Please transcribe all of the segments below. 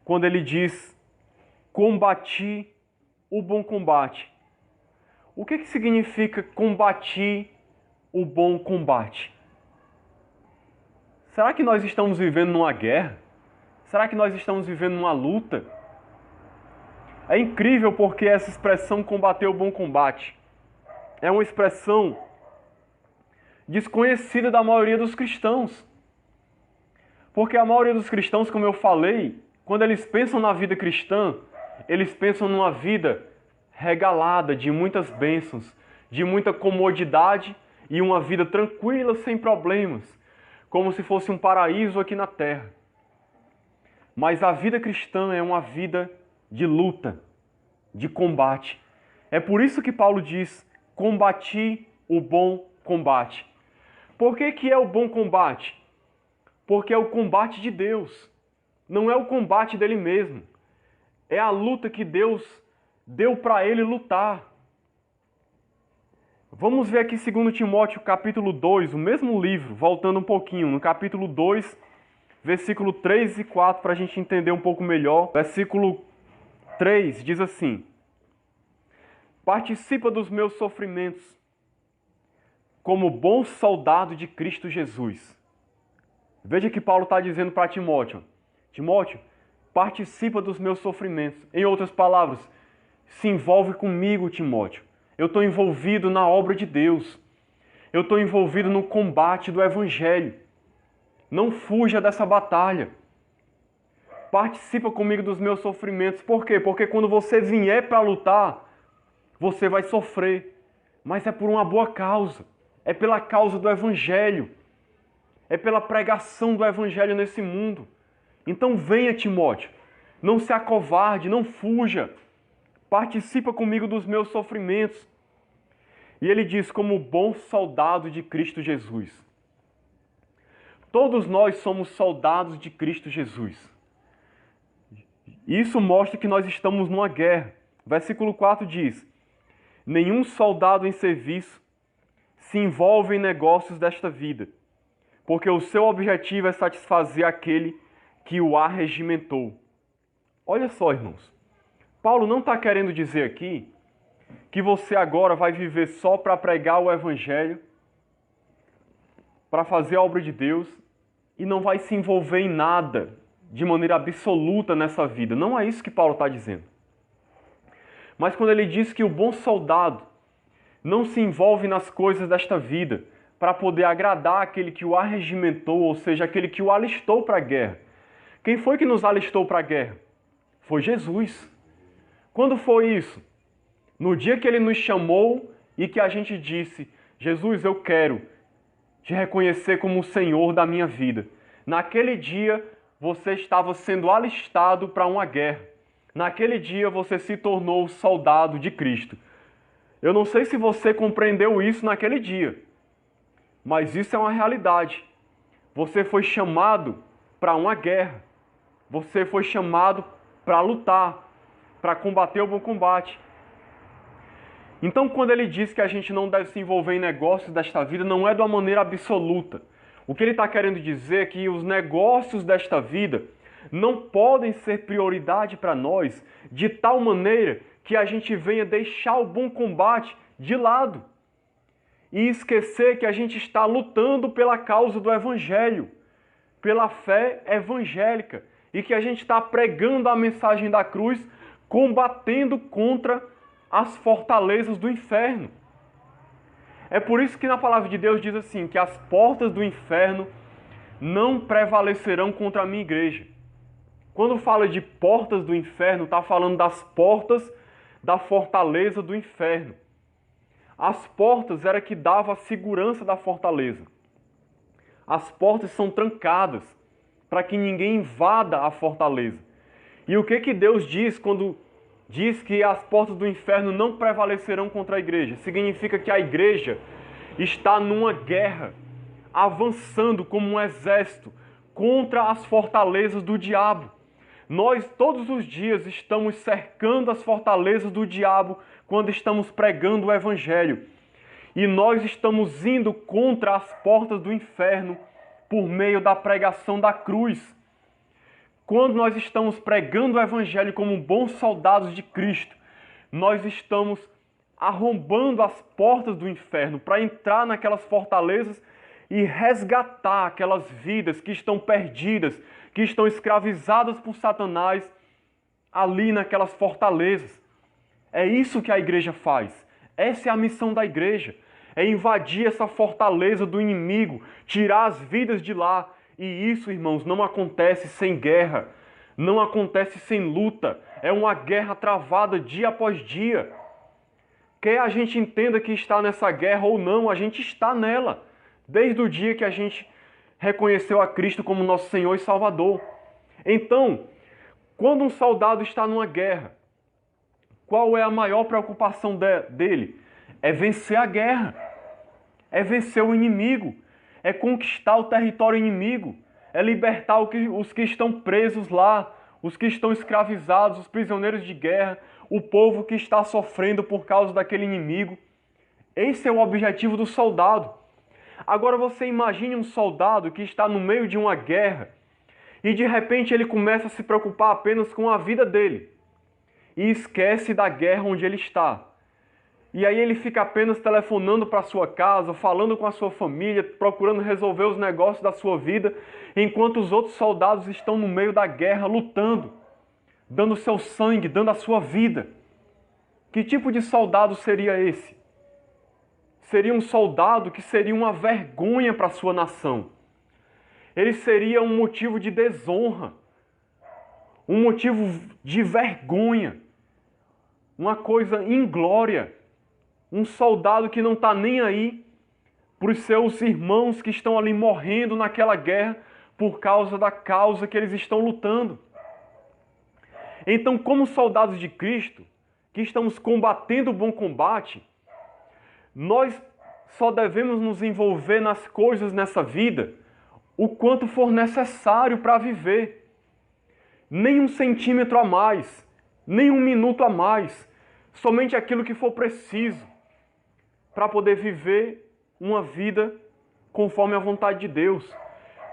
quando ele diz: combati o bom combate. O que significa combati o bom combate? Será que nós estamos vivendo numa guerra? Será que nós estamos vivendo numa luta? É incrível porque essa expressão combater o bom combate é uma expressão desconhecida da maioria dos cristãos. Porque a maioria dos cristãos, como eu falei, quando eles pensam na vida cristã, eles pensam numa vida regalada de muitas bênçãos, de muita comodidade e uma vida tranquila, sem problemas, como se fosse um paraíso aqui na terra. Mas a vida cristã é uma vida de luta, de combate. É por isso que Paulo diz: combati o bom combate. Por que é o bom combate? Porque é o combate de Deus, não é o combate dele mesmo. É a luta que Deus deu para ele lutar. Vamos ver aqui 2 Timóteo capítulo 2, o mesmo livro, voltando um pouquinho, no capítulo 2, versículo 3 e 4, para a gente entender um pouco melhor. Versículo 3 diz assim: participa dos meus sofrimentos como bom soldado de Cristo Jesus. Veja que Paulo está dizendo para Timóteo: Timóteo, participa dos meus sofrimentos. Em outras palavras, se envolve comigo, Timóteo. Eu estou envolvido na obra de Deus. Eu estou envolvido no combate do Evangelho. Não fuja dessa batalha. Participa comigo dos meus sofrimentos. Por quê? Porque quando você vier para lutar, você vai sofrer. Mas é por uma boa causa. É pela causa do Evangelho. É pela pregação do Evangelho nesse mundo. Então venha, Timóteo. Não se acovarde, não fuja. Participa comigo dos meus sofrimentos. E ele diz: como bom soldado de Cristo Jesus. Todos nós somos soldados de Cristo Jesus. Isso mostra que nós estamos numa guerra. Versículo 4 diz: nenhum soldado em serviço se envolve em negócios desta vida, porque o seu objetivo é satisfazer aquele que o arregimentou. Olha só, irmãos. Paulo não está querendo dizer aqui que você agora vai viver só para pregar o Evangelho, para fazer a obra de Deus e não vai se envolver em nada de maneira absoluta nessa vida. Não é isso que Paulo está dizendo. Mas quando ele diz que o bom soldado não se envolve nas coisas desta vida para poder agradar aquele que o arregimentou, ou seja, aquele que o alistou para a guerra. Quem foi que nos alistou para a guerra? Foi Jesus. Quando foi isso? No dia que ele nos chamou e que a gente disse: Jesus, eu quero te reconhecer como o Senhor da minha vida. Naquele dia, você estava sendo alistado para uma guerra. Naquele dia, você se tornou soldado de Cristo. Eu não sei se você compreendeu isso naquele dia, mas isso é uma realidade. Você foi chamado para uma guerra. Você foi chamado para lutar, para combater o bom combate. Então, quando ele diz que a gente não deve se envolver em negócios desta vida, não é de uma maneira absoluta. O que ele está querendo dizer é que os negócios desta vida não podem ser prioridade para nós de tal maneira que a gente venha deixar o bom combate de lado e esquecer que a gente está lutando pela causa do Evangelho, pela fé evangélica, e que a gente está pregando a mensagem da cruz, combatendo contra as fortalezas do inferno. É por isso que na palavra de Deus diz assim, que as portas do inferno não prevalecerão contra a minha igreja. Quando fala de portas do inferno, está falando das portas da fortaleza do inferno. As portas era que dava a segurança da fortaleza. As portas são trancadas para que ninguém invada a fortaleza. E o que Deus diz quando diz que as portas do inferno não prevalecerão contra a igreja? Significa que a igreja está numa guerra, avançando como um exército contra as fortalezas do diabo. Nós todos os dias estamos cercando as fortalezas do diabo quando estamos pregando o Evangelho. E nós estamos indo contra as portas do inferno por meio da pregação da cruz. Quando nós estamos pregando o Evangelho como bons soldados de Cristo, nós estamos arrombando as portas do inferno para entrar naquelas fortalezas e resgatar aquelas vidas que estão perdidas, que estão escravizadas por Satanás ali naquelas fortalezas. É isso que a igreja faz. Essa é a missão da igreja. É invadir essa fortaleza do inimigo, tirar as vidas de lá. E isso, irmãos, não acontece sem guerra. Não acontece sem luta. É uma guerra travada dia após dia. Quer a gente entenda que está nessa guerra ou não, a gente está nela. Desde o dia que a gente reconheceu a Cristo como nosso Senhor e Salvador. Então, quando um soldado está numa guerra, qual é a maior preocupação dele? É vencer a guerra. É vencer o inimigo. É conquistar o território inimigo. É libertar os que estão presos lá, os que estão escravizados, os prisioneiros de guerra, o povo que está sofrendo por causa daquele inimigo. Esse é o objetivo do soldado. Agora você imagine um soldado que está no meio de uma guerra e de repente ele começa a se preocupar apenas com a vida dele e esquece da guerra onde ele está. E aí ele fica apenas telefonando para sua casa, falando com a sua família, procurando resolver os negócios da sua vida, enquanto os outros soldados estão no meio da guerra lutando, dando seu sangue, dando a sua vida. Que tipo de soldado seria esse? Seria um soldado que seria uma vergonha para a sua nação. Ele seria um motivo de desonra, um motivo de vergonha, uma coisa inglória. Um soldado que não está nem aí para os seus irmãos que estão ali morrendo naquela guerra por causa da causa que eles estão lutando. Então, como soldados de Cristo, que estamos combatendo o bom combate, nós só devemos nos envolver nas coisas nessa vida o quanto for necessário para viver. Nem um centímetro a mais, nem um minuto a mais, somente aquilo que for preciso para poder viver uma vida conforme a vontade de Deus.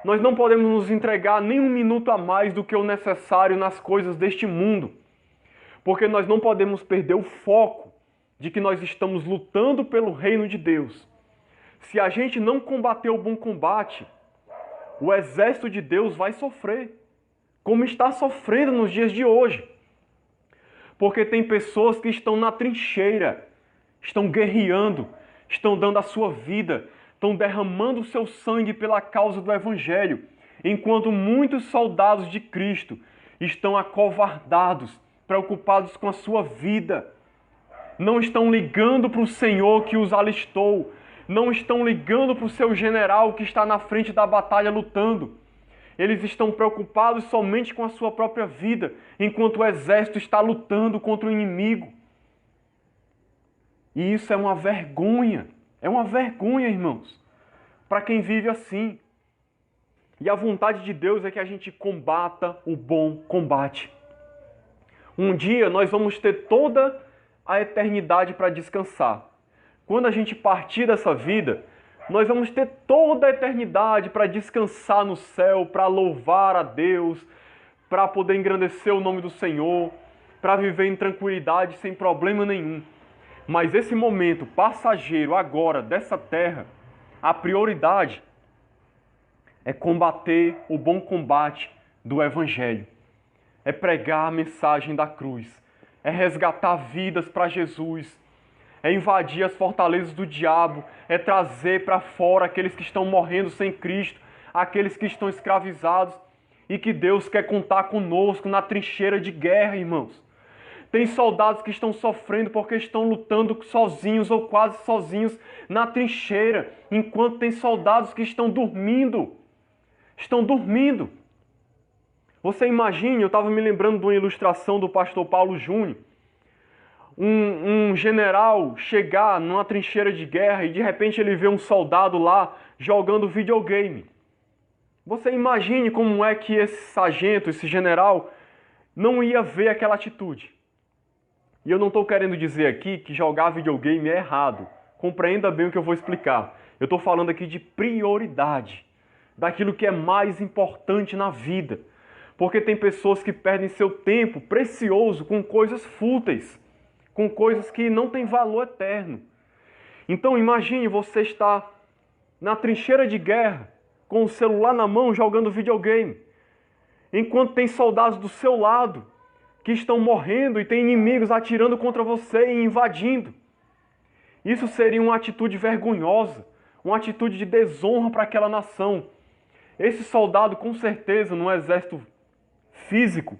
Nós não podemos nos entregar nem um minuto a mais do que o necessário nas coisas deste mundo, porque nós não podemos perder o foco de que nós estamos lutando pelo reino de Deus. Se a gente não combater o bom combate, o exército de Deus vai sofrer, como está sofrendo nos dias de hoje. Porque tem pessoas que estão na trincheira, estão guerreando, estão dando a sua vida, estão derramando o seu sangue pela causa do Evangelho, enquanto muitos soldados de Cristo estão acovardados, preocupados com a sua vida. Não estão ligando para o Senhor que os alistou, não estão ligando para o seu general que está na frente da batalha lutando. Eles estão preocupados somente com a sua própria vida, enquanto o exército está lutando contra o inimigo. E isso é uma vergonha, irmãos, para quem vive assim. E a vontade de Deus é que a gente combata o bom combate. Um dia nós vamos ter toda a eternidade para descansar. Quando a gente partir dessa vida, nós vamos ter toda a eternidade para descansar no céu, para louvar a Deus, para poder engrandecer o nome do Senhor, para viver em tranquilidade sem problema nenhum. Mas esse momento passageiro agora dessa terra, a prioridade é combater o bom combate do Evangelho. É pregar a mensagem da cruz. É resgatar vidas para Jesus. É invadir as fortalezas do diabo. É trazer para fora aqueles que estão morrendo sem Cristo, aqueles que estão escravizados e que Deus quer contar conosco na trincheira de guerra, irmãos. Tem soldados que estão sofrendo porque estão lutando sozinhos ou quase sozinhos na trincheira, enquanto tem soldados que estão dormindo. Estão dormindo. Você imagine, eu estava me lembrando de uma ilustração do pastor Paulo Júnior, um general chegar numa trincheira de guerra e de repente ele vê um soldado lá jogando videogame. Você imagine como é que esse sargento, esse general, não ia ver aquela atitude. E eu não estou querendo dizer aqui que jogar videogame é errado. Compreenda bem o que eu vou explicar. Eu estou falando aqui de prioridade, daquilo que é mais importante na vida. Porque tem pessoas que perdem seu tempo precioso com coisas fúteis, com coisas que não têm valor eterno. Então imagine você estar na trincheira de guerra, com o celular na mão, jogando videogame, enquanto tem soldados do seu lado que estão morrendo e tem inimigos atirando contra você e invadindo. Isso seria uma atitude vergonhosa, uma atitude de desonra para aquela nação. Esse soldado, com certeza, no exército físico,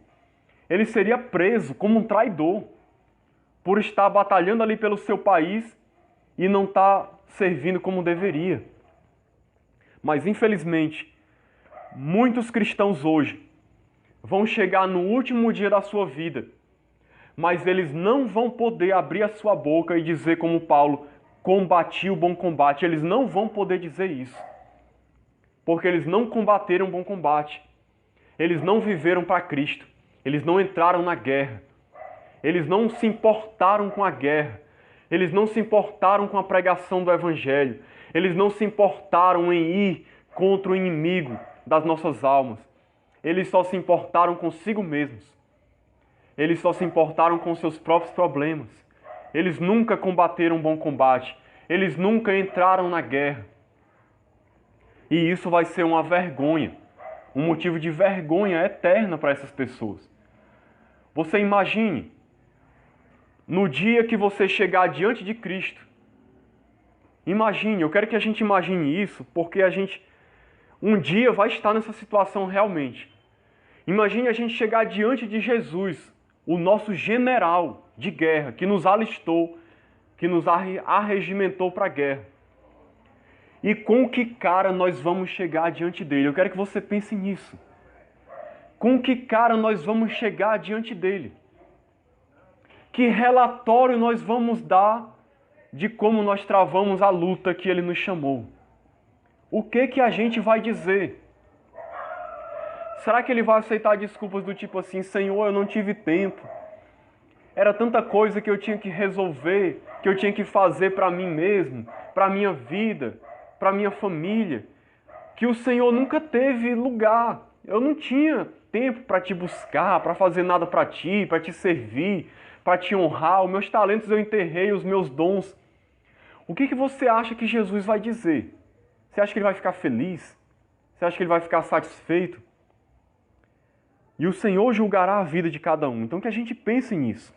ele seria preso como um traidor por estar batalhando ali pelo seu país e não estar servindo como deveria. Mas, infelizmente, muitos cristãos hoje vão chegar no último dia da sua vida, mas eles não vão poder abrir a sua boca e dizer como Paulo, combati o bom combate. Eles não vão poder dizer isso, porque eles não combateram o bom combate. Eles não viveram para Cristo. Eles não entraram na guerra. Eles não se importaram com a guerra. Eles não se importaram com a pregação do Evangelho. Eles não se importaram em ir contra o inimigo das nossas almas. Eles só se importaram consigo mesmos. Eles só se importaram com seus próprios problemas. Eles nunca combateram um bom combate. Eles nunca entraram na guerra. E isso vai ser uma vergonha, um motivo de vergonha eterna para essas pessoas. Você imagine, no dia que você chegar diante de Cristo, imagine, eu quero que a gente imagine isso, porque a gente um dia vai estar nessa situação realmente. Imagine a gente chegar diante de Jesus, o nosso general de guerra, que nos alistou, que nos arregimentou para a guerra. E com que cara nós vamos chegar diante dele? Eu quero que você pense nisso. Com que cara nós vamos chegar diante dele? Que relatório nós vamos dar de como nós travamos a luta que ele nos chamou? O que a gente vai dizer? Será que ele vai aceitar desculpas do tipo assim, Senhor, eu não tive tempo. Era tanta coisa que eu tinha que resolver, que eu tinha que fazer para mim mesmo, para a minha vida, para a minha família, que o Senhor nunca teve lugar. Eu não tinha tempo para te buscar, para fazer nada para ti, para te servir, para te honrar. Os meus talentos eu enterrei, os meus dons. O que você acha que Jesus vai dizer? Você acha que ele vai ficar feliz? Você acha que ele vai ficar satisfeito? E o Senhor julgará a vida de cada um. Então que a gente pense nisso.